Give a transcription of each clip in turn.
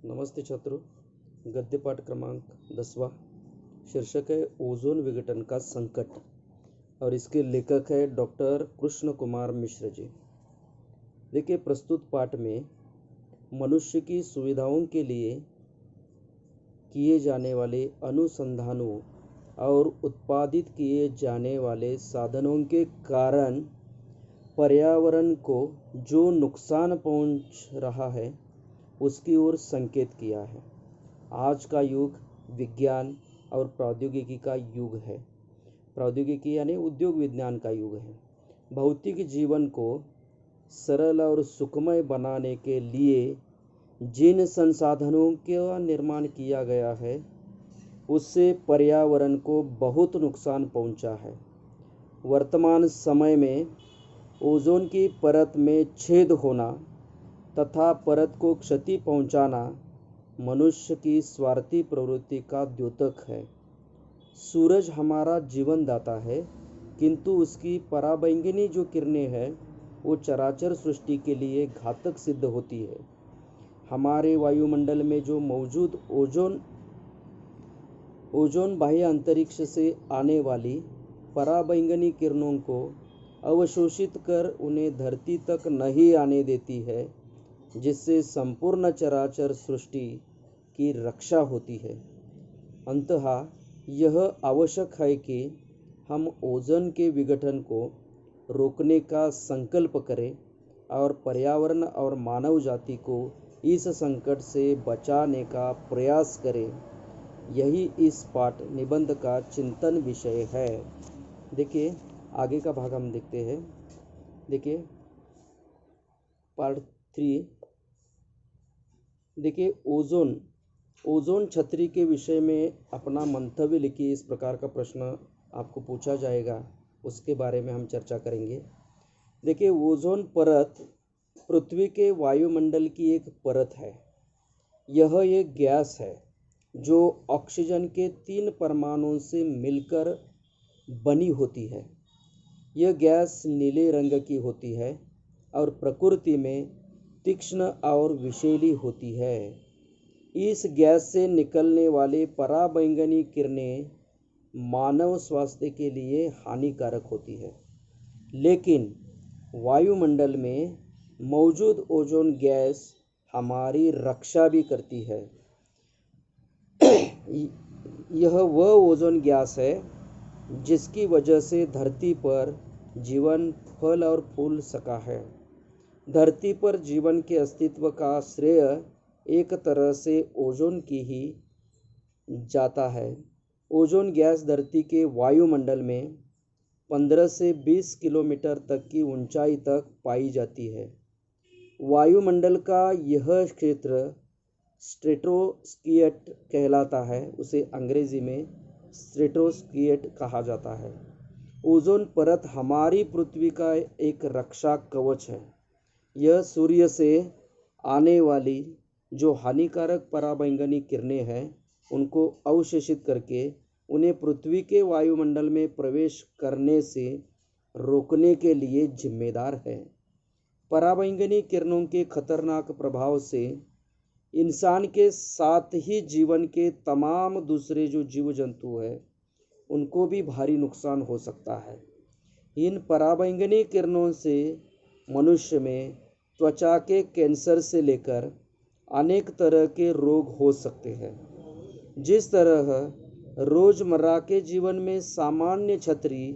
नमस्ते छात्रों। गद्य पाठ क्रमांक 10वां। शीर्षक है ओजोन विघटन का संकट और इसके लेखक है डॉक्टर कृष्ण कुमार मिश्र जी। देखिए, प्रस्तुत पाठ में मनुष्य की सुविधाओं के लिए किए जाने वाले अनुसंधानों और उत्पादित किए जाने वाले साधनों के कारण पर्यावरण को जो नुकसान पहुंच रहा है उसकी ओर संकेत किया है। आज का युग विज्ञान और प्रौद्योगिकी का युग है। प्रौद्योगिकी यानी उद्योग विज्ञान का युग है। भौतिक जीवन को सरल और सुखमय बनाने के लिए जिन संसाधनों का निर्माण किया गया है उससे पर्यावरण को बहुत नुकसान पहुंचा है। वर्तमान समय में ओजोन की परत में छेद होना तथा परत को क्षति पहुंचाना मनुष्य की स्वार्थी प्रवृत्ति का द्योतक है। सूरज हमारा जीवन दाता है, किंतु उसकी पराबैंगनी जो किरणें हैं वो चराचर सृष्टि के लिए घातक सिद्ध होती है। हमारे वायुमंडल में जो मौजूद ओजोन बाह्य अंतरिक्ष से आने वाली पराबैंगनी किरणों को अवशोषित कर उन्हें धरती तक नहीं आने देती है, जिससे संपूर्ण चराचर सृष्टि की रक्षा होती है। अंततः यह आवश्यक है कि हम ओजोन के विघटन को रोकने का संकल्प करें और पर्यावरण और मानव जाति को इस संकट से बचाने का प्रयास करें। यही इस पाठ निबंध का चिंतन विषय है। देखिए, आगे का भाग हम देखते हैं। देखिए, पार्ट 3। देखिए, ओजोन छतरी के विषय में अपना मंतव्य लिखिए। इस प्रकार का प्रश्न आपको पूछा जाएगा, उसके बारे में हम चर्चा करेंगे। देखिए, ओजोन परत पृथ्वी के वायुमंडल की एक परत है। यह एक गैस है जो ऑक्सीजन के 3 परमाणुओं से मिलकर बनी होती है। यह गैस नीले रंग की होती है और प्रकृति में तीक्ष्ण और विषैली होती है। इस गैस से निकलने वाले पराबैंगनी किरणें मानव स्वास्थ्य के लिए हानिकारक होती है, लेकिन वायुमंडल में मौजूद ओजोन गैस हमारी रक्षा भी करती है। यह वह ओजोन गैस है जिसकी वजह से धरती पर जीवन फल और फूल सका है। धरती पर जीवन के अस्तित्व का श्रेय एक तरह से ओजोन की ही जाता है। ओजोन गैस धरती के वायुमंडल में 15 से 20 किलोमीटर तक की ऊंचाई तक पाई जाती है। वायुमंडल का यह क्षेत्र स्ट्रेटोस्फियर कहलाता है। उसे अंग्रेजी में स्ट्रेटोस्फियर कहा जाता है। ओजोन परत हमारी पृथ्वी का एक रक्षा कवच है। यह सूर्य से आने वाली जो हानिकारक पराबैंगनी किरणें हैं उनको अवशोषित करके उन्हें पृथ्वी के वायुमंडल में प्रवेश करने से रोकने के लिए जिम्मेदार है। पराबैंगनी किरणों के खतरनाक प्रभाव से इंसान के साथ ही जीवन के तमाम दूसरे जो जीव जंतु हैं उनको भी भारी नुकसान हो सकता है। इन पराबैंगनी किरणों से मनुष्य में त्वचा के कैंसर से लेकर अनेक तरह के रोग हो सकते हैं। जिस तरह रोजमर्रा के जीवन में सामान्य छतरी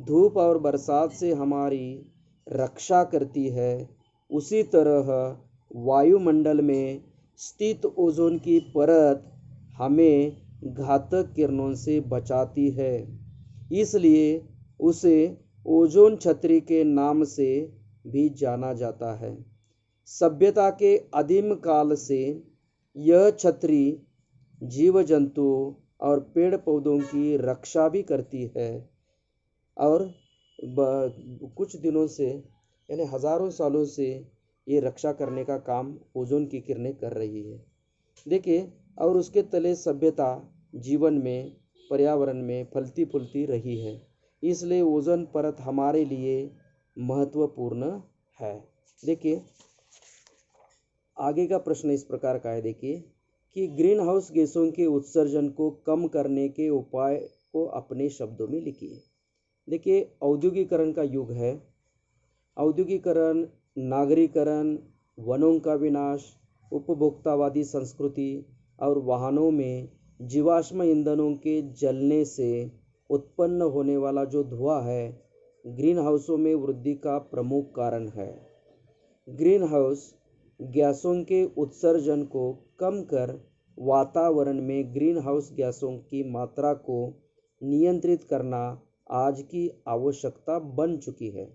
धूप और बरसात से हमारी रक्षा करती है, उसी तरह वायुमंडल में स्थित ओजोन की परत हमें घातक किरणों से बचाती है। इसलिए उसे ओजोन छतरी के नाम से भी जाना जाता है। सभ्यता के आदिम काल से यह छतरी जीव जंतु और पेड़ पौधों की रक्षा भी करती है और कुछ दिनों से यानी हजारों सालों से ये रक्षा करने का काम ओजोन की किरणें कर रही है। देखिए, और उसके तले सभ्यता जीवन में पर्यावरण में फलती फूलती रही है। इसलिए ओजोन परत हमारे लिए महत्वपूर्ण है। देखिए, आगे का प्रश्न इस प्रकार का है, देखिए कि ग्रीन हाउस गैसों के उत्सर्जन को कम करने के उपाय को अपने शब्दों में लिखिए। देखिए, औद्योगिकरण का युग है। औद्योगिकरण, नागरीकरण, वनों का विनाश, उपभोक्तावादी संस्कृति और वाहनों में जीवाश्म ईंधनों के जलने से उत्पन्न होने वाला जो धुआं है, ग्रीन हाउसों में वृद्धि का प्रमुख कारण है। ग्रीन हाउस गैसों के उत्सर्जन को कम कर वातावरण में ग्रीन हाउस गैसों की मात्रा को नियंत्रित करना आज की आवश्यकता बन चुकी है,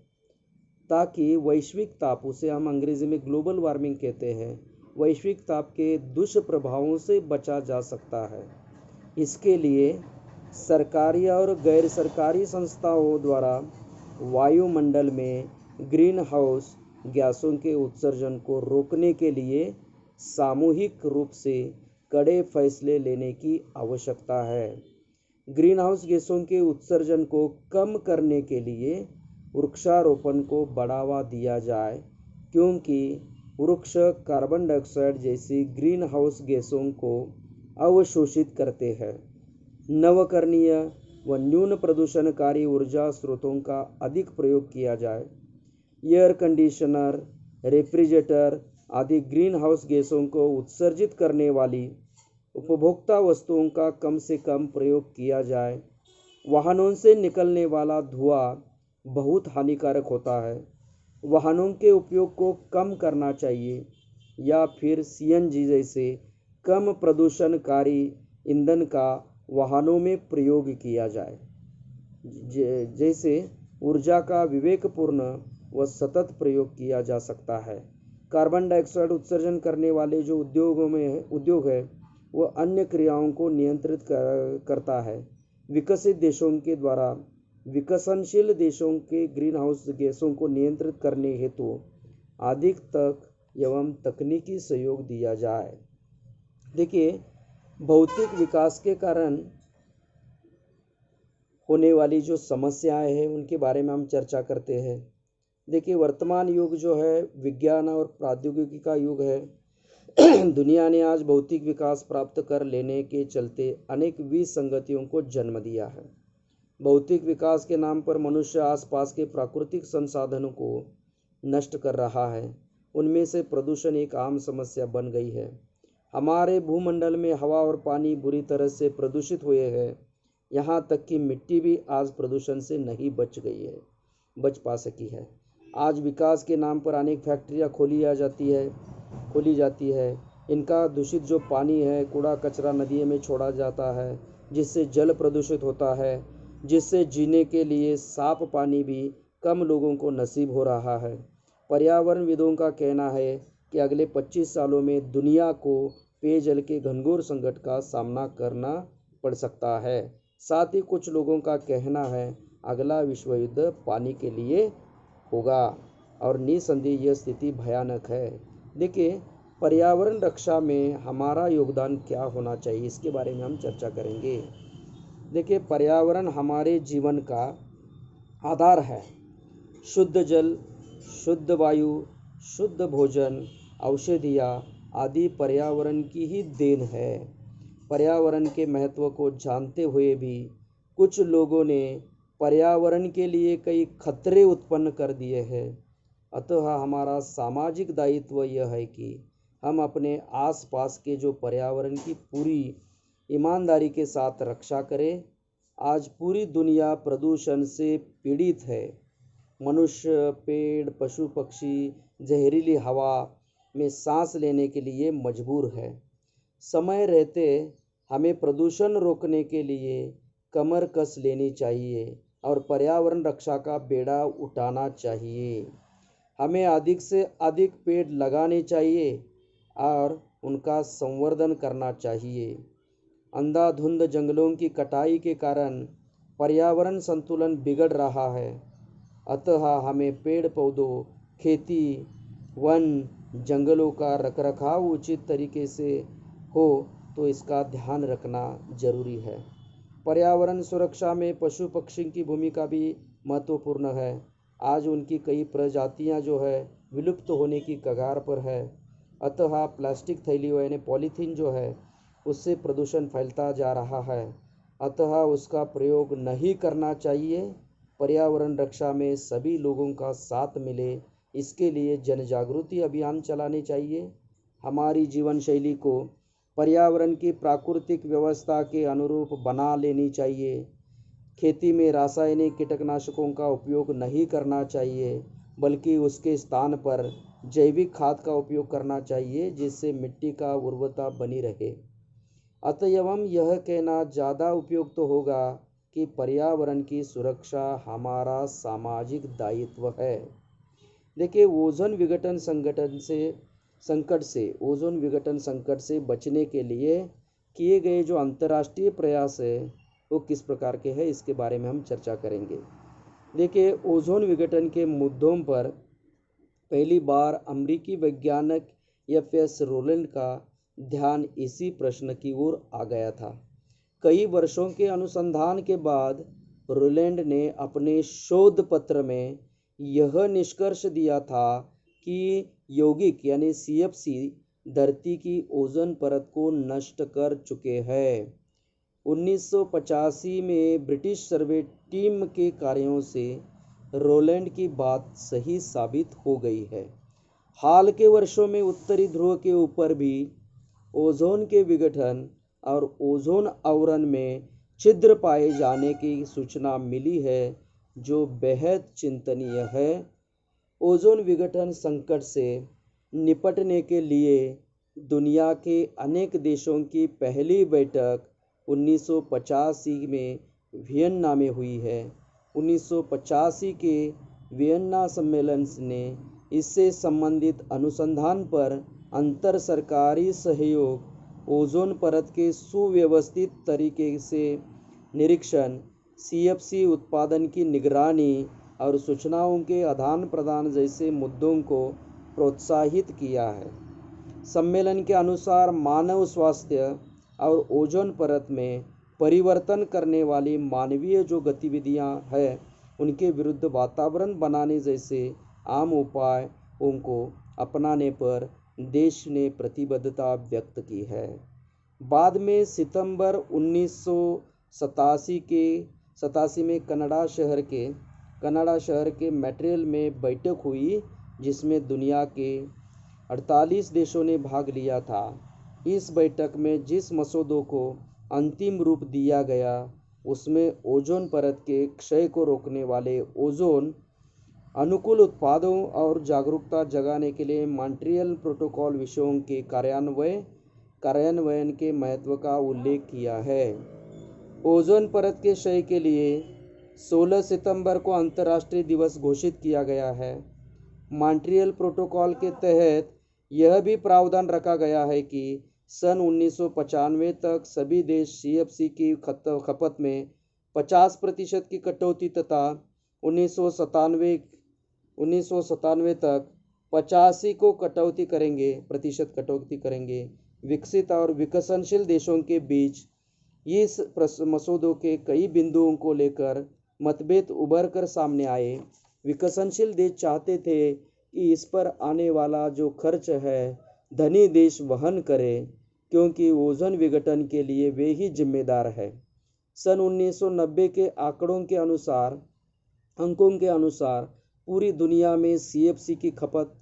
ताकि वैश्विक ताप, उसे हम अंग्रेजी में ग्लोबल वार्मिंग कहते हैं, वैश्विक ताप के दुष्प्रभावों से बचा जा सकता है। इसके लिए सरकारी और गैर सरकारी संस्थाओं द्वारा वायुमंडल में ग्रीन हाउस गैसों के उत्सर्जन को रोकने के लिए सामूहिक रूप से कड़े फैसले लेने की आवश्यकता है। ग्रीन हाउस गैसों के उत्सर्जन को कम करने के लिए वृक्षारोपण को बढ़ावा दिया जाए, क्योंकि वृक्ष कार्बन डाइऑक्साइड जैसी ग्रीन हाउस गैसों को अवशोषित करते हैं। नवकरणीय व न्यून प्रदूषणकारी ऊर्जा स्रोतों का अधिक प्रयोग किया जाए। एयर कंडीशनर, रेफ्रिजरेटर आदि ग्रीन हाउस गैसों को उत्सर्जित करने वाली उपभोक्ता वस्तुओं का कम से कम प्रयोग किया जाए। वाहनों से निकलने वाला धुआं बहुत हानिकारक होता है। वाहनों के उपयोग को कम करना चाहिए या फिर सीएनजी जैसे कम प्रदूषणकारी ईंधन का वाहनों में प्रयोग किया जाए। जैसे ऊर्जा का विवेकपूर्ण व सतत प्रयोग किया जा सकता है। कार्बन डाइऑक्साइड उत्सर्जन करने वाले जो उद्योग है वह अन्य क्रियाओं को नियंत्रित करता है। विकसित देशों के द्वारा विकसनशील देशों के ग्रीन हाउस गैसों को नियंत्रित करने हेतु अधिक तक एवं तकनीकी सहयोग दिया जाए। देखिए, भौतिक विकास के कारण होने वाली जो समस्याएं हैं उनके बारे में हम चर्चा करते हैं। देखिए, वर्तमान युग जो है विज्ञान और प्रौद्योगिकी का युग है। दुनिया ने आज भौतिक विकास प्राप्त कर लेने के चलते अनेक विसंगतियों को जन्म दिया है। भौतिक विकास के नाम पर मनुष्य आसपास के प्राकृतिक संसाधनों को नष्ट कर रहा है। उनमें से प्रदूषण एक आम समस्या बन गई है। हमारे भूमंडल में हवा और पानी बुरी तरह से प्रदूषित हुए हैं। यहाँ तक कि मिट्टी भी आज प्रदूषण से नहीं बच पा सकी है। आज विकास के नाम पर अनेक फैक्ट्रियाँ खोली जाती है। इनका दूषित जो पानी है, कूड़ा कचरा नदियों में छोड़ा जाता है, जिससे जल प्रदूषित होता है, जिससे जीने के लिए साफ पानी भी कम लोगों को नसीब हो रहा है। पर्यावरणविदों का कहना है कि अगले 25 सालों में दुनिया को पेयजल के घनघोर संकट का सामना करना पड़ सकता है। साथ ही कुछ लोगों का कहना है अगला विश्व युद्ध पानी के लिए होगा और निसंदेह यह स्थिति भयानक है। देखिए, पर्यावरण रक्षा में हमारा योगदान क्या होना चाहिए, इसके बारे में हम चर्चा करेंगे। देखिए, पर्यावरण हमारे जीवन का आधार है। शुद्ध जल, शुद्ध वायु, शुद्ध भोजन, औषधियाँ आदि पर्यावरण की ही देन है। पर्यावरण के महत्व को जानते हुए भी कुछ लोगों ने पर्यावरण के लिए कई खतरे उत्पन्न कर दिए हैं। अतः हमारा सामाजिक दायित्व यह है कि हम अपने आसपास के जो पर्यावरण की पूरी ईमानदारी के साथ रक्षा करें। आज पूरी दुनिया प्रदूषण से पीड़ित है। मनुष्य, पेड़, पशु पक्षी जहरीली हवा में सांस लेने के लिए मजबूर है। समय रहते हमें प्रदूषण रोकने के लिए कमर कस लेनी चाहिए और पर्यावरण रक्षा का बेड़ा उठाना चाहिए। हमें अधिक से अधिक पेड़ लगाने चाहिए और उनका संवर्धन करना चाहिए। अंधाधुंध जंगलों की कटाई के कारण पर्यावरण संतुलन बिगड़ रहा है। अतः हमें पेड़ पौधों, खेती, वन, जंगलों का रखरखाव उचित तरीके से हो तो इसका ध्यान रखना जरूरी है। पर्यावरण सुरक्षा में पशु पक्षी की भूमिका भी महत्वपूर्ण है। आज उनकी कई प्रजातियां जो है विलुप्त होने की कगार पर है। अतः प्लास्टिक थैलियों यानी पॉलीथीन जो है उससे प्रदूषण फैलता जा रहा है, अतः उसका प्रयोग नहीं करना चाहिए। पर्यावरण रक्षा में सभी लोगों का साथ मिले, इसके लिए जन जागृति अभियान चलाने चाहिए। हमारी जीवन शैली को पर्यावरण की प्राकृतिक व्यवस्था के अनुरूप बना लेनी चाहिए। खेती में रासायनिक कीटनाशकों का उपयोग नहीं करना चाहिए, बल्कि उसके स्थान पर जैविक खाद का उपयोग करना चाहिए, जिससे मिट्टी का उर्वरता बनी रहे। अतएव यह कहना ज़्यादा उपयुक्त तो होगा कि पर्यावरण की सुरक्षा हमारा सामाजिक दायित्व है। देखिए, ओजोन विघटन संकट से बचने के लिए किए गए जो अंतर्राष्ट्रीय प्रयास है वो किस प्रकार के हैं, इसके बारे में हम चर्चा करेंगे। देखिए, ओजोन विघटन के मुद्दों पर पहली बार अमेरिकी वैज्ञानिक एफ.एस. रोलैंड का ध्यान इसी प्रश्न की ओर आ गया था। कई वर्षों के अनुसंधान के बाद रोलैंड ने अपने शोध पत्र में यह निष्कर्ष दिया था कि यौगिक यानी CFC धरती की ओजोन परत को नष्ट कर चुके हैं। 1985 में ब्रिटिश सर्वे टीम के कार्यों से रोलैंड की बात सही साबित हो गई है। हाल के वर्षों में उत्तरी ध्रुव के ऊपर भी ओजोन के विघटन और ओजोन आवरण में छिद्र पाए जाने की सूचना मिली है, जो बेहद चिंतनीय है। ओजोन विघटन संकट से निपटने के लिए दुनिया के अनेक देशों की पहली बैठक 1985 में वियन्ना में हुई है। 1985 के वियन्ना सम्मेलन ने इससे संबंधित अनुसंधान पर अंतर सरकारी सहयोग, ओजोन परत के सुव्यवस्थित तरीके से निरीक्षण, CFC उत्पादन की निगरानी और सूचनाओं के आदान प्रदान जैसे मुद्दों को प्रोत्साहित किया है। सम्मेलन के अनुसार मानव स्वास्थ्य और ओजोन परत में परिवर्तन करने वाली मानवीय जो गतिविधियां हैं, उनके विरुद्ध वातावरण बनाने जैसे आम उपायों को अपनाने पर देश ने प्रतिबद्धता व्यक्त की है। बाद में सितंबर 1987 में कनाडा शहर के मॉन्ट्रियल में बैठक हुई, जिसमें दुनिया के 48 देशों ने भाग लिया था। इस बैठक में जिस मसौदों को अंतिम रूप दिया गया, उसमें ओजोन परत के क्षय को रोकने वाले ओजोन अनुकूल उत्पादों और जागरूकता जगाने के लिए मॉन्ट्रियल प्रोटोकॉल विषयों के कार्यान्वयन के महत्व का उल्लेख किया है। ओजोन परत के क्षय के लिए 16 सितंबर को अंतर्राष्ट्रीय दिवस घोषित किया गया है। मॉन्ट्रियल प्रोटोकॉल के तहत यह भी प्रावधान रखा गया है कि सन 1995 तक सभी देश CFC की खपत में 50% की कटौती तथा 1997 तक 85 को प्रतिशत कटौती करेंगे। विकसित और विकसनशील देशों के बीच इस मसौदों के कई बिंदुओं को लेकर मतभेद उभर कर सामने आए। विकसनशील देश चाहते थे कि इस पर आने वाला जो खर्च है धनी देश वहन करें, क्योंकि ओजोन विघटन के लिए वे ही जिम्मेदार है। सन 1990 के अंकों के अनुसार पूरी दुनिया में CFC की खपत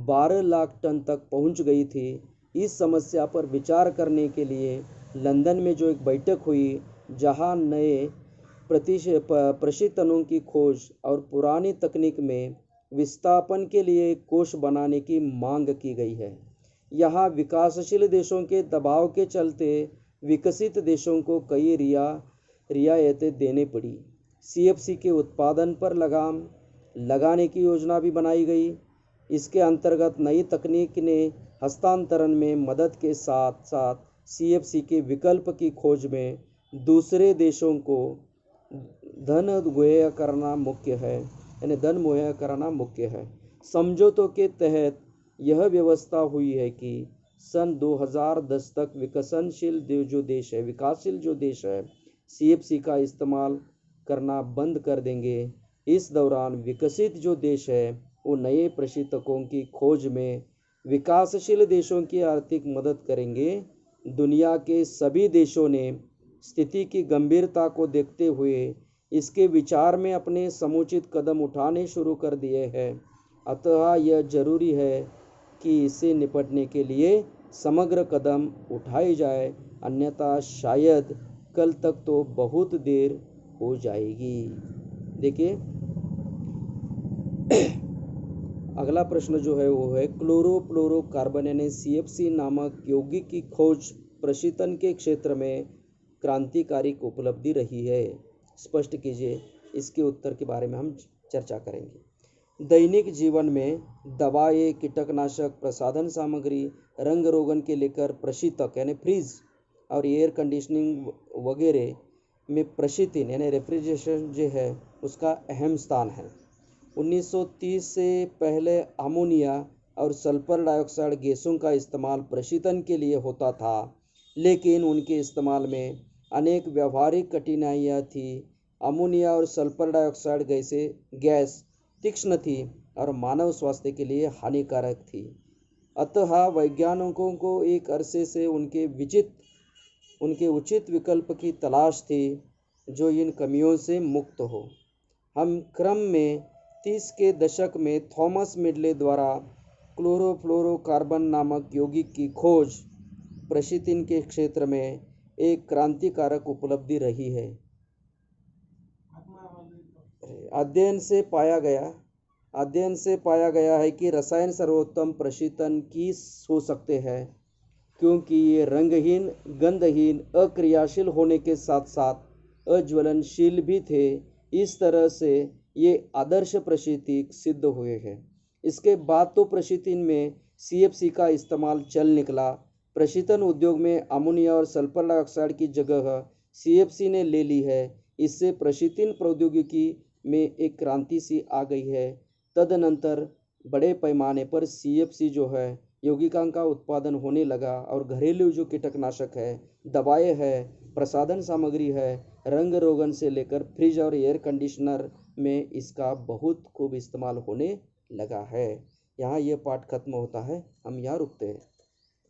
12 लाख टन तक पहुंच गई थी। इस समस्या पर विचार करने के लिए लंदन में जो एक बैठक हुई, जहां नए प्रशीतनों की खोज और पुरानी तकनीक में विस्थापन के लिए कोष बनाने की मांग की गई है। यहाँ विकासशील देशों के दबाव के चलते विकसित देशों को कई रियायतें देने पड़ी। CFC के उत्पादन पर लगाम लगाने की योजना भी बनाई गई। इसके अंतर्गत नई तकनीक ने हस्तांतरण में मदद के साथ साथ CFC के विकल्प की खोज में दूसरे देशों को धन मुहैया कराना मुख्य है। समझौतों के तहत यह व्यवस्था हुई है कि सन 2010 तक विकासशील जो देश है CFC का इस्तेमाल करना बंद कर देंगे। इस दौरान विकसित जो देश है वो नए प्रशीतकों की खोज में विकासशील देशों की आर्थिक मदद करेंगे। दुनिया के सभी देशों ने स्थिति की गंभीरता को देखते हुए इसके विचार में अपने समुचित कदम उठाने शुरू कर दिए हैं। अतः यह जरूरी है कि इससे निपटने के लिए समग्र कदम उठाए जाए, अन्यथा शायद कल तक तो बहुत देर हो जाएगी। देखिए अगला प्रश्न जो है वो है क्लोरोफ्लोरोकार्बन यानी CFC नामक यौगिक की खोज प्रशीतन के क्षेत्र में क्रांतिकारी उपलब्धि रही है। स्पष्ट कीजिए। इसके उत्तर के बारे में हम चर्चा करेंगे। दैनिक जीवन में दवाएं, कीटनाशक, प्रसाधन सामग्री, रंग रोगन के लेकर प्रशीतक यानी फ्रीज और एयर कंडीशनिंग वगैरह में प्रशीतन यानी रेफ्रिजरेशन जो है उसका अहम स्थान है। 1930 से पहले अमोनिया और सल्फर डाइऑक्साइड गैसों का इस्तेमाल प्रशीतन के लिए होता था, लेकिन उनके इस्तेमाल में अनेक व्यावहारिक कठिनाइयाँ थी। अमोनिया और सल्फर डाइऑक्साइड गैस तीक्ष्ण थी और मानव स्वास्थ्य के लिए हानिकारक थी। अतः वैज्ञानिकों को एक अरसे से उनके उचित विकल्प की तलाश थी जो इन कमियों से मुक्त हो। हम क्रम में 30 के दशक में थॉमस मेडले द्वारा क्लोरोफ्लोरोकार्बन नामक यौगिक की खोज प्रशीतन के क्षेत्र में एक क्रांतिकारक उपलब्धि रही है। अध्ययन से पाया गया है कि रसायन सर्वोत्तम प्रशीतन की हो सकते हैं, क्योंकि ये रंगहीन, गंधहीन, अक्रियाशील होने के साथ साथ अज्वलनशील भी थे। इस तरह से ये आदर्श प्रशीतक सिद्ध हुए हैं। इसके बाद तो प्रशीतन में CFC का इस्तेमाल चल निकला। प्रशीतन उद्योग में अमोनिया और सल्फर डाइऑक्साइड की जगह CFC ने ले ली है। इससे प्रशीतन प्रौद्योगिकी में एक क्रांति सी आ गई है। तदनंतर बड़े पैमाने पर CFC जो है यौगिकों का उत्पादन होने लगा और घरेलू जो कीटनाशक है, दवाएं है, प्रसाधन सामग्री है, रंग रोगन से लेकर फ्रिज और एयर कंडीशनर में इसका बहुत खूब इस्तेमाल होने लगा है। यहाँ ये पाठ खत्म होता है। हम यहाँ रुकते हैं।